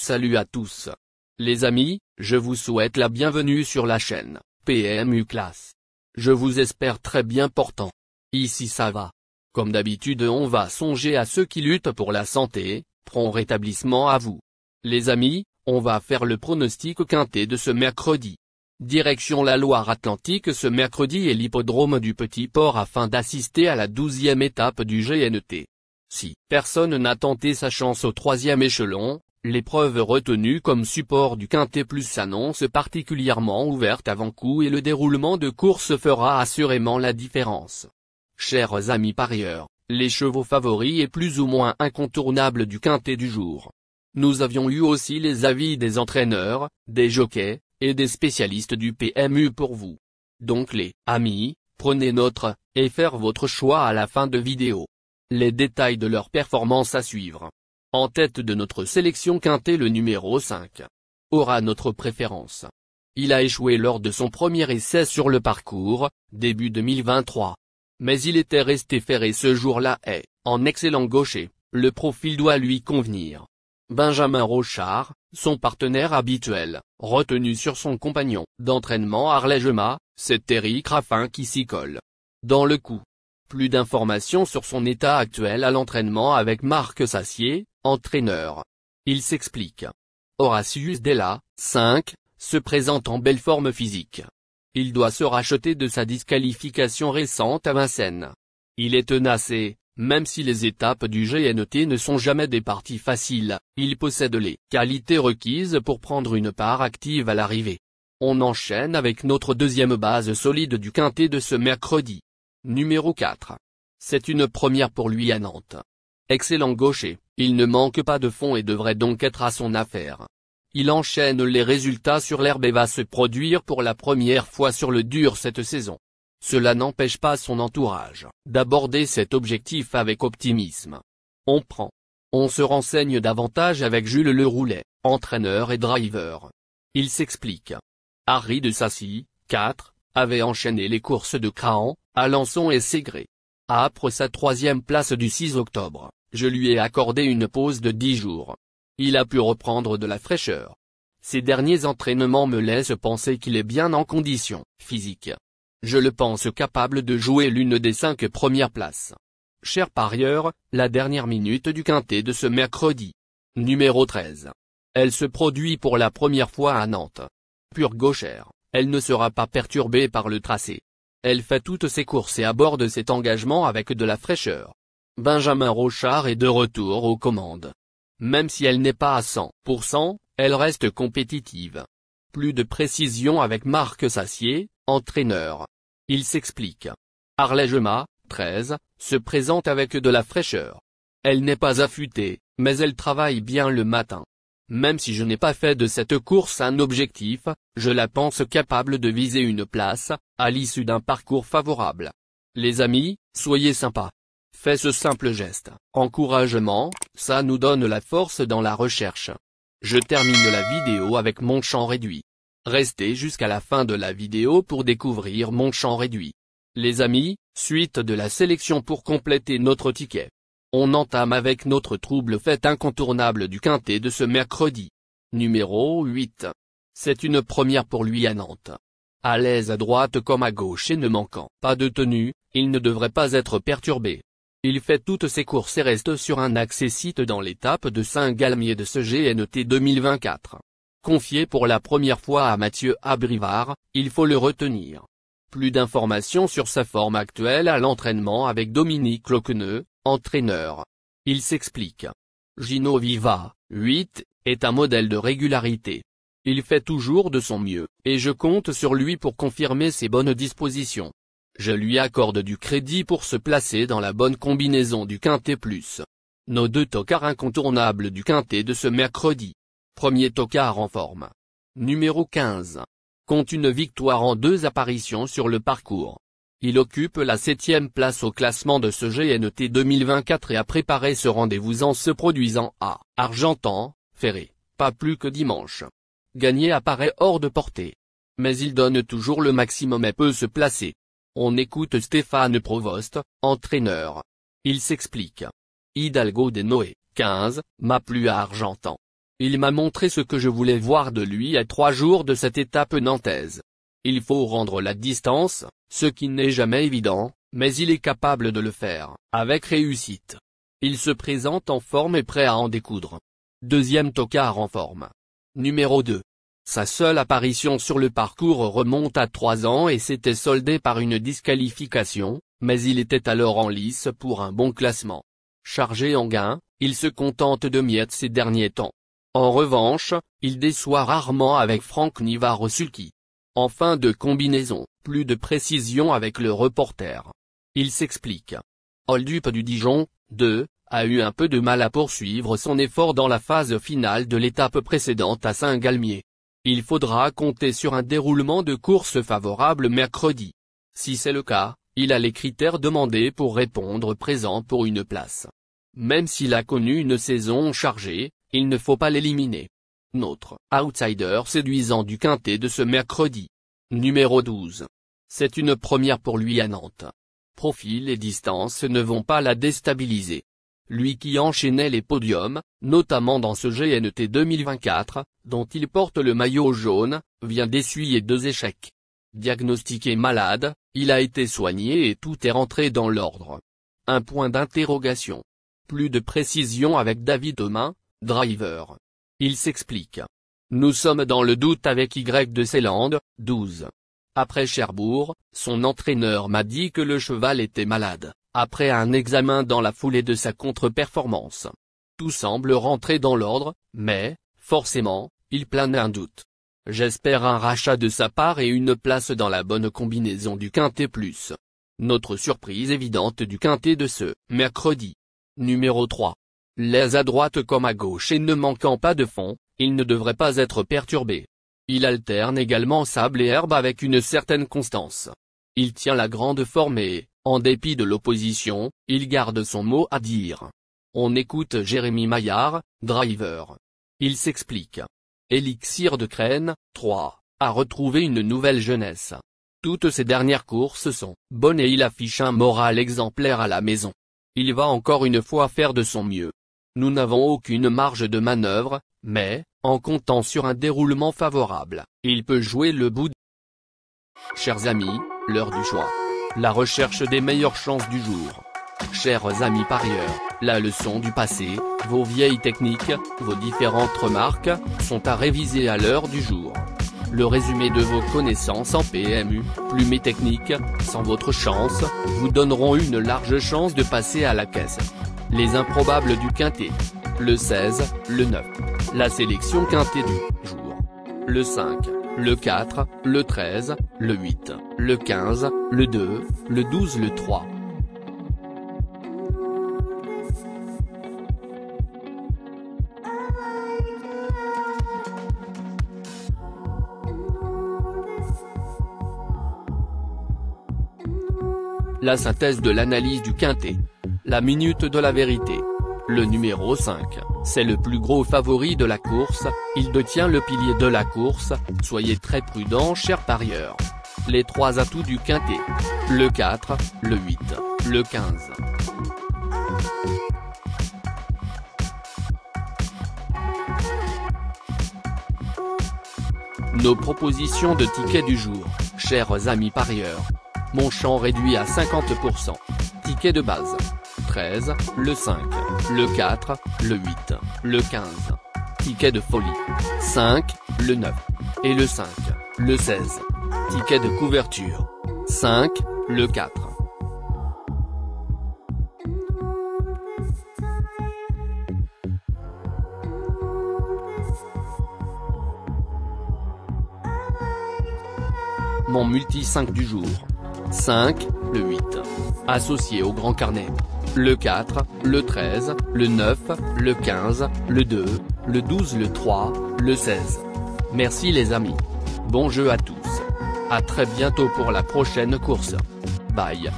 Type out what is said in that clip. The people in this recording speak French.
Salut à tous. Les amis, je vous souhaite la bienvenue sur la chaîne PMU Classe. Je vous espère très bien portant. Ici ça va. Comme d'habitude on va songer à ceux qui luttent pour la santé, prompt rétablissement à vous. Les amis, on va faire le pronostic quintet de ce mercredi. Direction la Loire-Atlantique ce mercredi et l'hippodrome du Petit Port afin d'assister à la 12e étape du GNT. Si personne n'a tenté sa chance au 3e échelon, l'épreuve retenue comme support du quintet plus s'annonce particulièrement ouverte avant coup et le déroulement de course fera assurément la différence. Chers amis parieurs, les chevaux favoris et plus ou moins incontournables du quintet du jour. Nous avions eu aussi les avis des entraîneurs, des jockeys, et des spécialistes du PMU pour vous. Donc les amis, prenez note, et faire votre choix à la fin de vidéo. Les détails de leur performance à suivre. En tête de notre sélection quintet le numéro 5. Aura notre préférence. Il a échoué lors de son premier essai sur le parcours, début 2023. Mais il était resté ferré ce jour-là et, en excellent gaucher, le profil doit lui convenir. Benjamin Rochard, son partenaire habituel, retenu sur son compagnon d'entraînement Arlègema, c'est Eric Raffin qui s'y colle. Dans le coup. Plus d'informations sur son état actuel à l'entraînement avec Marc Sassier, entraîneur. Il s'explique. Horatius Della, 5, se présente en belle forme physique. Il doit se racheter de sa disqualification récente à Vincennes. Il est tenace et, même si les étapes du GNT ne sont jamais des parties faciles, il possède les qualités requises pour prendre une part active à l'arrivée. On enchaîne avec notre deuxième base solide du quintet de ce mercredi. Numéro 4. C'est une première pour lui à Nantes. Excellent gaucher, il ne manque pas de fond et devrait donc être à son affaire. Il enchaîne les résultats sur l'herbe et va se produire pour la première fois sur le dur cette saison. Cela n'empêche pas son entourage d'aborder cet objectif avec optimisme. On se renseigne davantage avec Jules Leroulet, entraîneur et driver. Il s'explique. Harry de Sassy, 4, avait enchaîné les courses de Crahan, Alençon et Ségré. Après sa 3e place du 6 octobre, je lui ai accordé une pause de 10 jours. Il a pu reprendre de la fraîcheur. Ces derniers entraînements me laissent penser qu'il est bien en condition physique. Je le pense capable de jouer l'une des 5 premières places. Chers parieurs, la dernière minute du quintet de ce mercredi. Numéro 13. Elle se produit pour la première fois à Nantes. Pure gauchère, elle ne sera pas perturbée par le tracé. Elle fait toutes ses courses et aborde cet engagement avec de la fraîcheur. Benjamin Rochard est de retour aux commandes. Même si elle n'est pas à 100%, elle reste compétitive. Plus de précision avec Marc Sassier, entraîneur. Il s'explique. Arlègema, 13, se présente avec de la fraîcheur. Elle n'est pas affûtée, mais elle travaille bien le matin. Même si je n'ai pas fait de cette course un objectif, je la pense capable de viser une place, à l'issue d'un parcours favorable. Les amis, soyez sympas. Faites ce simple geste. Encouragement, ça nous donne la force dans la recherche. Je termine la vidéo avec mon champ réduit. Restez jusqu'à la fin de la vidéo pour découvrir mon champ réduit. Les amis, suite de la sélection pour compléter notre ticket. On entame avec notre trouble fête incontournable du quintet de ce mercredi. Numéro 8. C'est une première pour lui à Nantes. À l'aise à droite comme à gauche et ne manquant pas de tenue, il ne devrait pas être perturbé. Il fait toutes ses courses et reste sur un accès site dans l'étape de Saint-Galmier de ce GNT 2024. Confié pour la première fois à Mathieu Abrivard, il faut le retenir. Plus d'informations sur sa forme actuelle à l'entraînement avec Dominique Loqueneux, entraîneur. Il s'explique. Gino Viva, 8, est un modèle de régularité. Il fait toujours de son mieux, et je compte sur lui pour confirmer ses bonnes dispositions. Je lui accorde du crédit pour se placer dans la bonne combinaison du quintet plus. Nos 2 tocards incontournables du quintet de ce mercredi. Premier tocard en forme. Numéro 15. Compte une victoire en 2 apparitions sur le parcours. Il occupe la 7e place au classement de ce GNT 2024 et a préparé ce rendez-vous en se produisant à Argentan, Ferré, pas plus que dimanche. Gagner apparaît hors de portée. Mais il donne toujours le maximum et peut se placer. On écoute Stéphane Provost, entraîneur. Il s'explique. Hidalgo de Noé, 15, m'a plu à Argentan. Il m'a montré ce que je voulais voir de lui à 3 jours de cette étape nantaise. Il faut rendre la distance, ce qui n'est jamais évident, mais il est capable de le faire, avec réussite. Il se présente en forme et prêt à en découdre. Deuxième tocard en forme. Numéro 2. Sa seule apparition sur le parcours remonte à 3 ans et s'était soldée par une disqualification, mais il était alors en lice pour un bon classement. Chargé en gains, il se contente de miettes ces derniers temps. En revanche, il déçoit rarement avec Franck Nivard-Sulky. En fin de combinaison, plus de précision avec le reporter. Il s'explique. Hold-up du Dijon, 2, a eu un peu de mal à poursuivre son effort dans la phase finale de l'étape précédente à Saint-Galmier. Il faudra compter sur un déroulement de course favorable mercredi. Si c'est le cas, il a les critères demandés pour répondre présent pour une place. Même s'il a connu une saison chargée, il ne faut pas l'éliminer. Notre outsider séduisant du quintet de ce mercredi. Numéro 12. C'est une première pour lui à Nantes. Profil et distance ne vont pas la déstabiliser. Lui qui enchaînait les podiums, notamment dans ce GNT 2024, dont il porte le maillot jaune, vient d'essuyer 2 échecs. Diagnostiqué malade, il a été soigné et tout est rentré dans l'ordre. Un point d'interrogation. Plus de précision avec David Omin, driver. Il s'explique. Nous sommes dans le doute avec Y de Ceyland, 12. Après Cherbourg, son entraîneur m'a dit que le cheval était malade, après un examen dans la foulée de sa contre-performance. Tout semble rentrer dans l'ordre, mais, forcément, il plane un doute. J'espère un rachat de sa part et une place dans la bonne combinaison du Quintet Plus. Notre surprise évidente du Quintet de ce mercredi. Numéro 3. Les à droite comme à gauche et ne manquant pas de fond, il ne devrait pas être perturbé. Il alterne également sable et herbe avec une certaine constance. Il tient la grande forme et, en dépit de l'opposition, il garde son mot à dire. On écoute Jérémy Maillard, driver. Il s'explique. Élixir de Crène, 3, a retrouvé une nouvelle jeunesse. Toutes ses dernières courses sont bonnes et il affiche un moral exemplaire à la maison. Il va encore une fois faire de son mieux. Nous n'avons aucune marge de manœuvre, mais, en comptant sur un déroulement favorable, il peut jouer le bout. Chers amis, l'heure du choix. La recherche des meilleures chances du jour. Chers amis parieurs, la leçon du passé, vos vieilles techniques, vos différentes remarques, sont à réviser à l'heure du jour. Le résumé de vos connaissances en PMU, plumes et techniques, sans votre chance, vous donneront une large chance de passer à la caisse. Les improbables du quintet. Le 16, le 9. La sélection quintet du jour. Le 5, le 4, le 13, le 8, le 15, le 2, le 12, le 3. La synthèse de l'analyse du quintet. La minute de la vérité. Le numéro 5, c'est le plus gros favori de la course, il détient le pilier de la course, soyez très prudents chers parieurs. Les 3 atouts du quintet. Le 4, le 8, le 15. Nos propositions de tickets du jour, chers amis parieurs. Mon champ réduit à 50%. Ticket de base. 13, le 5, le 4, le 8, le 15. Ticket de folie. 5, le 9. Et le 5, le 16. Ticket de couverture. 5, le 4. Mon multi 5 du jour. 5, le 8. Associé au grand carnet. Le 4, le 13, le 9, le 15, le 2, le 12, le 3, le 16. Merci les amis. Bon jeu à tous. À très bientôt pour la prochaine course. Bye.